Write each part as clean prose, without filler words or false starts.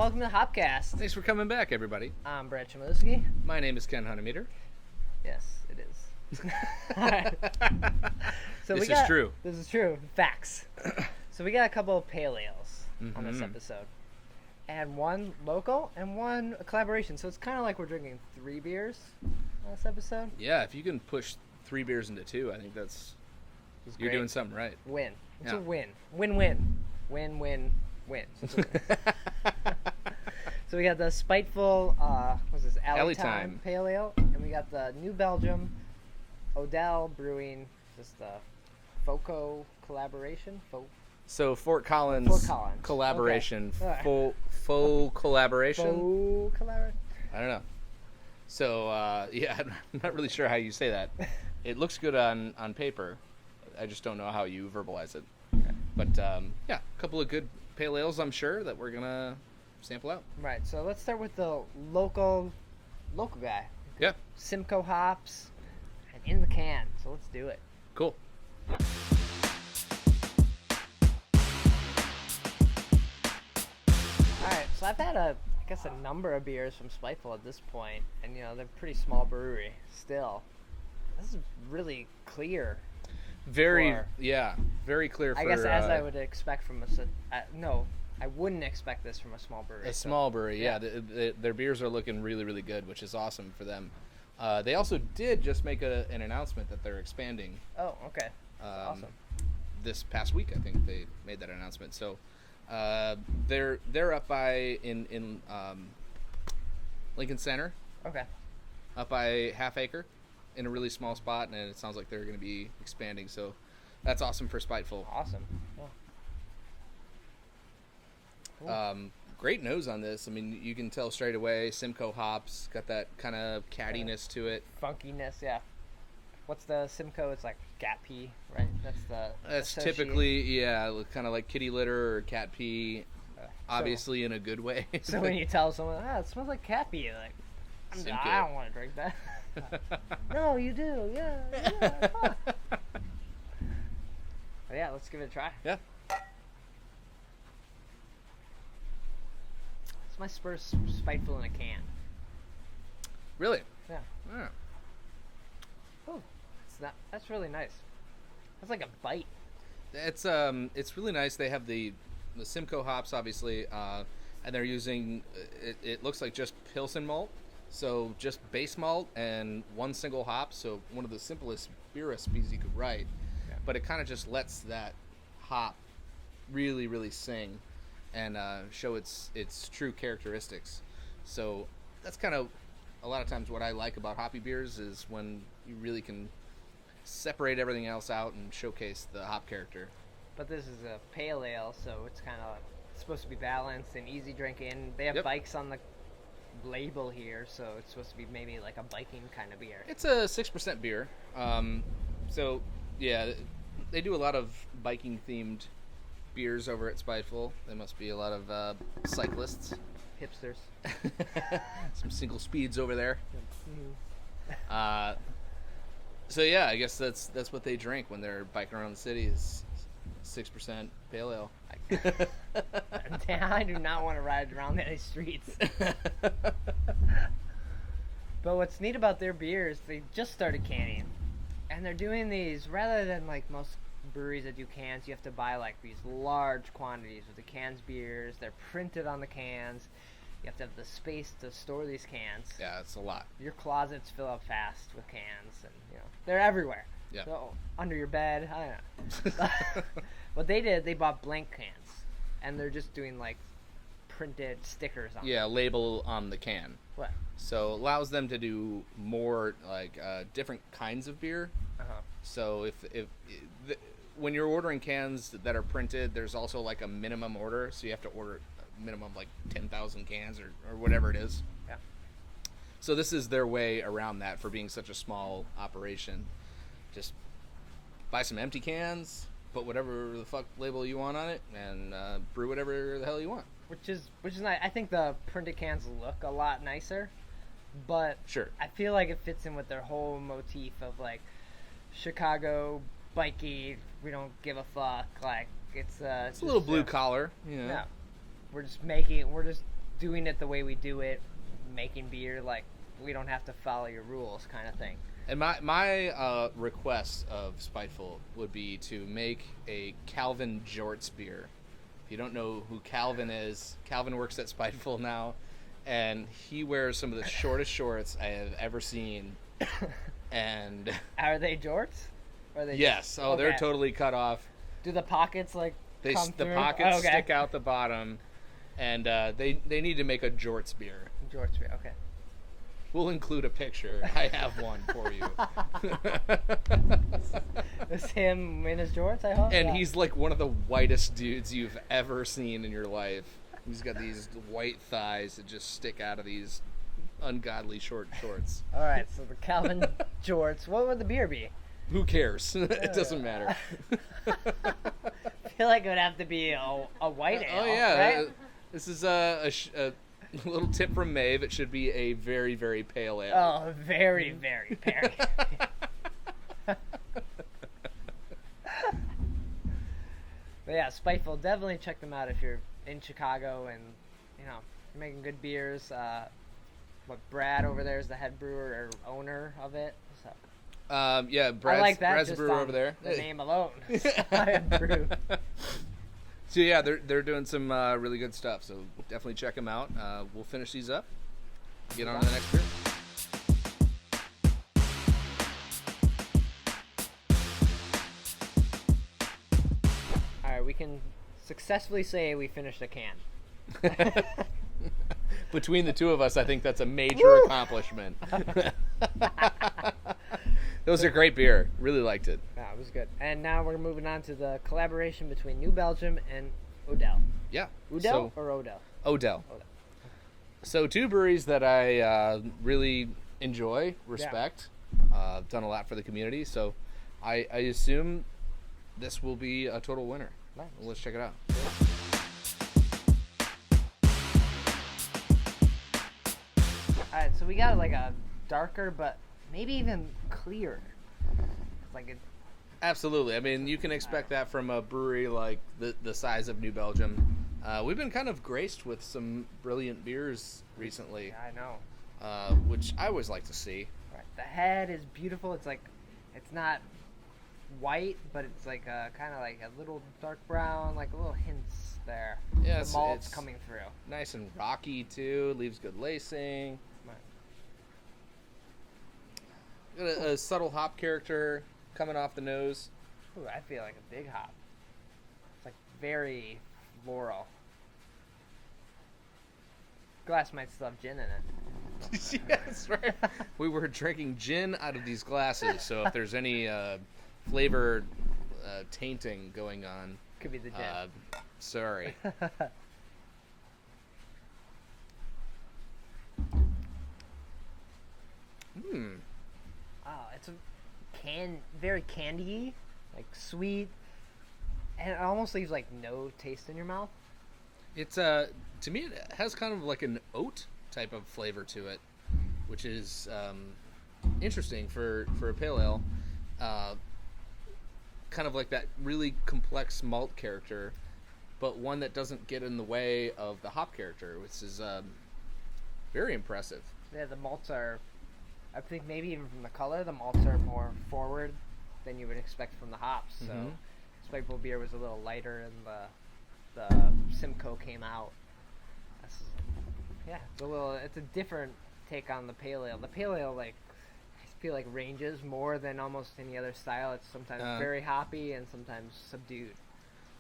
welcome to the Hopcast. Thanks for coming back, everybody. I'm Brad Chmielewski. My name is Ken Hunnemeder. Yes, it is. Alright. So This is true. This is true. Facts. So we got a couple of pale ales on this episode. And one local and one a collaboration. So it's kind of like we're drinking 3 beers on this episode. Yeah, if you can push 3 beers into 2, I think you're doing something right. Win. It's Yeah. a win. Win-win. Win-win-win. So it's a win. So we got the Spiteful, what's this, Alley Time Pale Ale. And we got the New Belgium, Odell Brewing, just the FOCOllaboration. So Fort Collins collaboration, Okay. FOCollaboration. FOCollaboration? I don't know. So yeah, I'm not really sure how you say that. It looks good on paper. I just don't know how you verbalize it. Okay. But yeah, a couple of good pale ales, I'm sure, that we're gonna sample out. Right, so let's start with the local guy. Yeah, Simcoe hops and in the can. So let's do it. cool. Alright, so I've had a number of beers from Spiteful at this point, and they're a pretty small brewery still. This is really clear. Very clear for I guess as I would expect from I wouldn't expect this from a small brewery. a small brewery. Yeah, their beers are looking really, really good, which is awesome for them. They also did just make an announcement that they're expanding. Oh, okay. Awesome. This past week, I think they made that announcement. So they're up by in Lincoln Center, Okay. up by Half Acre, in a really small spot, and it sounds like they're going to be expanding. So that's awesome for Spiteful. Awesome. Yeah. Cool. Great nose on this. I mean, you can tell straight away. Simcoe hops got that kind of cattiness to it. Funkiness, yeah. What's the Simcoe? It's like cat pee, right? That's Typically, kind of like kitty litter or cat pee. Obviously, in a good way. So when you tell someone, it smells like cat pee, you're like, Simcoe. I don't want to drink that. No, you do. Yeah. Fun. But yeah, let's give it a try. Yeah. It's my first Spiteful in a can. Really? Yeah. Yeah. Oh, that's really nice. That's like a bite. It's really nice. They have the Simcoe hops, obviously, and they're using it looks like just Pilsen Malt, so just base malt and one single hop. So one of the simplest beer recipes you could write, but it kind of just lets that hop really, really sing and show its true characteristics. So that's kind of a lot of times what I like about hoppy beers is when you really can separate everything else out and showcase the hop character. But this is a pale ale, so it's kind of supposed to be balanced and easy drinking. They have bikes on the label here, so it's supposed to be maybe like a biking kind of beer. It's a 6% beer. So yeah, they do a lot of biking themed beers over at Spiteful. There must be a lot of cyclists, Hipsters. some single speeds over there. Mm-hmm. So yeah, I guess that's what they drink when they're biking around the city is 6% pale ale. I do not want to ride around any streets. But what's neat about their beers, they just started canning, and they're doing these rather than like most breweries that do cans. You have to buy like these large quantities of the cans beers. They're printed on the cans. You have to have the space to store these cans. Yeah, it's a lot. Your closets fill up fast with cans, and they're everywhere. Yeah. So under your bed, I don't know. What they did, they bought blank cans, and they're just doing like printed stickers on them. Yeah, label on the can. What? So allows them to do more like different kinds of beer. Uh-huh. So when you're ordering cans that are printed, there's also like a minimum order. So you have to order a minimum like 10,000 cans or whatever it is. Yeah. So this is their way around that for being such a small operation. Just buy some empty cans, put whatever the fuck label you want on it, and brew whatever the hell you want. Which is nice. I think the printed cans look a lot nicer, but Sure. I feel like it fits in with their whole motif of like Chicago bikey. We don't give a fuck. Like it's a little blue collar. Yeah. We're just doing it the way we do it, making beer, like, we don't have to follow your rules kind of thing. And my request of Spiteful would be to make a Calvin Jorts beer. If you don't know who Calvin is, Calvin works at Spiteful now, and he wears some of the shortest shorts I have ever seen. And are they jorts? Or are they yes. just, oh, okay. They're totally cut off. Do the pockets come the through? pockets stick out the bottom, and they need to make a Jorts beer. Jorts beer, okay. We'll include a picture. I have one for you. It's him in his jorts, I hope? And he's like one of the whitest dudes you've ever seen in your life. He's got these white thighs that just stick out of these ungodly short shorts. All right, so the Calvin jorts. What would the beer be? Who cares? It doesn't matter. I feel like it would have to be a white ale. Oh, yeah. Right? This is a little tip from Maeve. It should be a very, very pale ale. Oh, very, very pale. But yeah, Spiteful. Definitely check them out if you're in Chicago and, you're making good beers. Brad over there is the head brewer or owner of it. So. Yeah, I like that Brad's just brewer on over there. The name alone. Brew. So yeah, they're doing some really good stuff. So definitely check them out. We'll finish these up. Get on to the next beer. All right, we can successfully say we finished a can. Between the two of us, I think that's a major accomplishment. Those are great beer. Really liked it. Yeah, it was good. And now we're moving on to the collaboration between New Belgium and Odell. Yeah. Odell or Odell? Odell. So two breweries that I really enjoy, respect, done a lot for the community. So I assume this will be a total winner. Nice. Well, let's check it out. Alright, so we got like a darker but maybe even clear. Like it. Absolutely. I mean, you can expect that from a brewery like the size of New Belgium. We've been kind of graced with some brilliant beers recently. Yeah, I know. Which I always like to see. Right. The head is beautiful. It's like, it's not white, but it's like kind of like a little dark brown, like little hints there. Yeah, the malt's it's coming through. Nice and rocky too. Leaves good lacing. Got a subtle hop character coming off the nose. Ooh, I feel like a big hop. It's like very floral. Glass might still have gin in it. Yes, right. We were drinking gin out of these glasses, so if there's any flavor tainting going on, could be the gin. Sorry. Oh, it's a very candy-y, like sweet, and it almost leaves like no taste in your mouth. It's to me it has kind of like an oat type of flavor to it, which is interesting for a pale ale. Kind of like that really complex malt character, but one that doesn't get in the way of the hop character, which is very impressive. Yeah, the malts are, I think maybe even from the color, the malts are more forward than you would expect from the hops. So Spiteful beer was a little lighter, and the Simcoe came out. It's a different take on the pale ale. The pale ale, like, I feel like ranges more than almost any other style. It's sometimes very hoppy and sometimes subdued.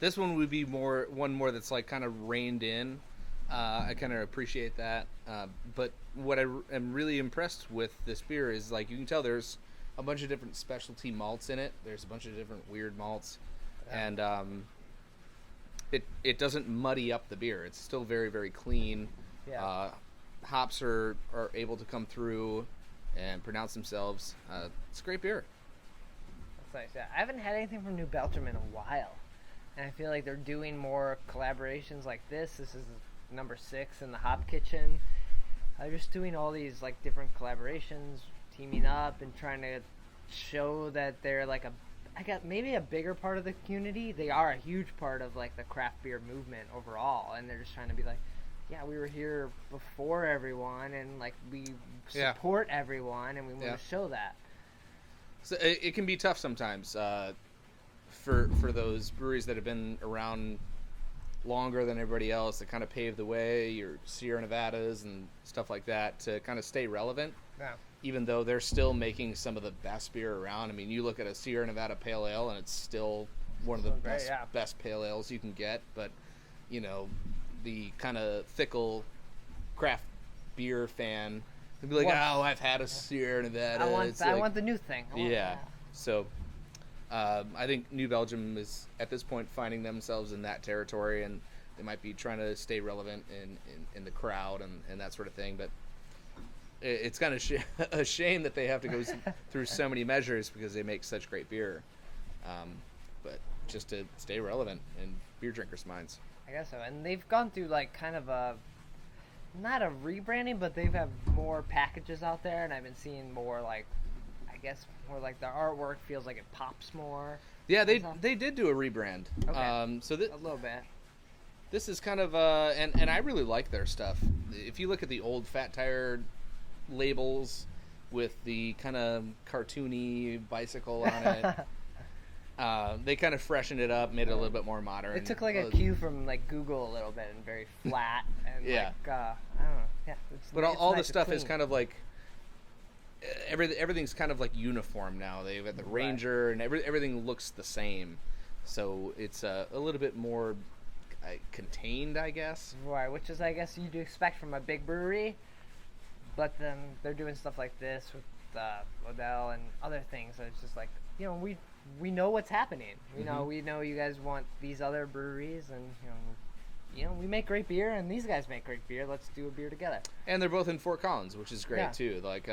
This one would be one more that's like kind of reined in. I kind of appreciate that. But what I am really impressed with this beer is, like, you can tell there's a bunch of different specialty malts in it. There's a bunch of different weird malts. And it doesn't muddy up the beer. It's still very, very clean. Yeah. Hops are able to come through and pronounce themselves. It's a great beer. That's nice. Yeah. I haven't had anything from New Belgium in a while. And I feel like they're doing more collaborations like this. This is number 6 in the Hop Kitchen. They're just doing all these like different collaborations, teaming up and trying to show that they're like maybe a bigger part of the community. They are a huge part of like the craft beer movement overall, and they're just trying to be like, yeah, we were here before everyone, and like we Yeah. support everyone, and we want Yeah. to show that. So it can be tough sometimes for those breweries that have been around longer than everybody else that kind of pave the way, your Sierra Nevadas and stuff like that, to kind of stay relevant. Yeah. Even though they're still making some of the best beer around. I mean, you look at a Sierra Nevada Pale Ale, and it's still one of the Still great, best pale ales you can get. But, you know, the kind of fickle craft beer fan would be like, oh, I've had a Sierra Nevada. I want the new thing. Yeah. So I think New Belgium is, at this point, finding themselves in that territory, and they might be trying to stay relevant in the crowd and that sort of thing. But it's kind of a shame that they have to go through so many measures because they make such great beer. But just to stay relevant in beer drinkers' minds. I guess so. And they've gone through like kind of not a rebranding, but they've had more packages out there, and I've been seeing more like, I guess more like the artwork feels like it pops more. Yeah, they did do a rebrand. Okay. So A little bit. this is kind of and I really like their stuff. If you look at the old Fat Tire labels with the kind of cartoony bicycle on it, they kind of freshened it up, made it a little bit more modern. It took like a cue from like Google a little bit, and very flat and Yeah. like I don't know. Yeah, But it's all nice the stuff and is clean. kind of like everything's kind of like uniform now. They've got the Ranger, and everything looks the same. So it's a little bit more contained, I guess. Right, which is I guess you'd expect from a big brewery, but then they're doing stuff like this with Odell and other things. So it's just like, you know, we know what's happening. We know you guys want these other breweries, and you know we make great beer, and these guys make great beer. Let's do a beer together. And they're both in Fort Collins, which is great Yeah. too. Like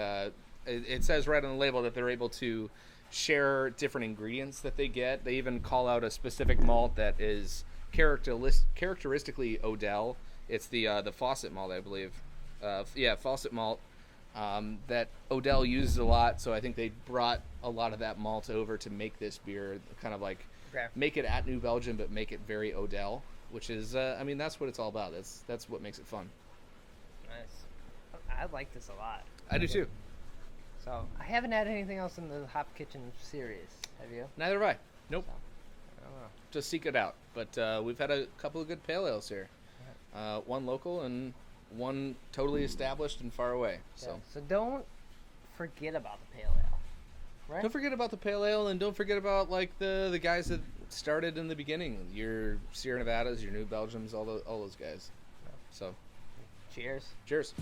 it says right on the label that they're able to share different ingredients that they get. They even call out a specific malt that is characteristically Odell. It's the Fawcett malt, I believe. Fawcett malt that Odell uses a lot. So I think they brought a lot of that malt over to make this beer, kind of like make it at New Belgium, but make it very Odell, which is, I mean, that's what it's all about. That's what makes it fun. Nice. I like this a lot. I do too. So I haven't had anything else in the Hop Kitchen series. Have you? Neither have I. Nope. So, I don't know. Just seek it out. But we've had a couple of good pale ales here. One local and one totally established and far away. Yeah. So So don't forget about the pale ale. Right? don't forget about the pale ale, and don't forget about like the guys that started in the beginning. Your Sierra Nevadas, your New Belgiums, all those guys. So Cheers. cheers.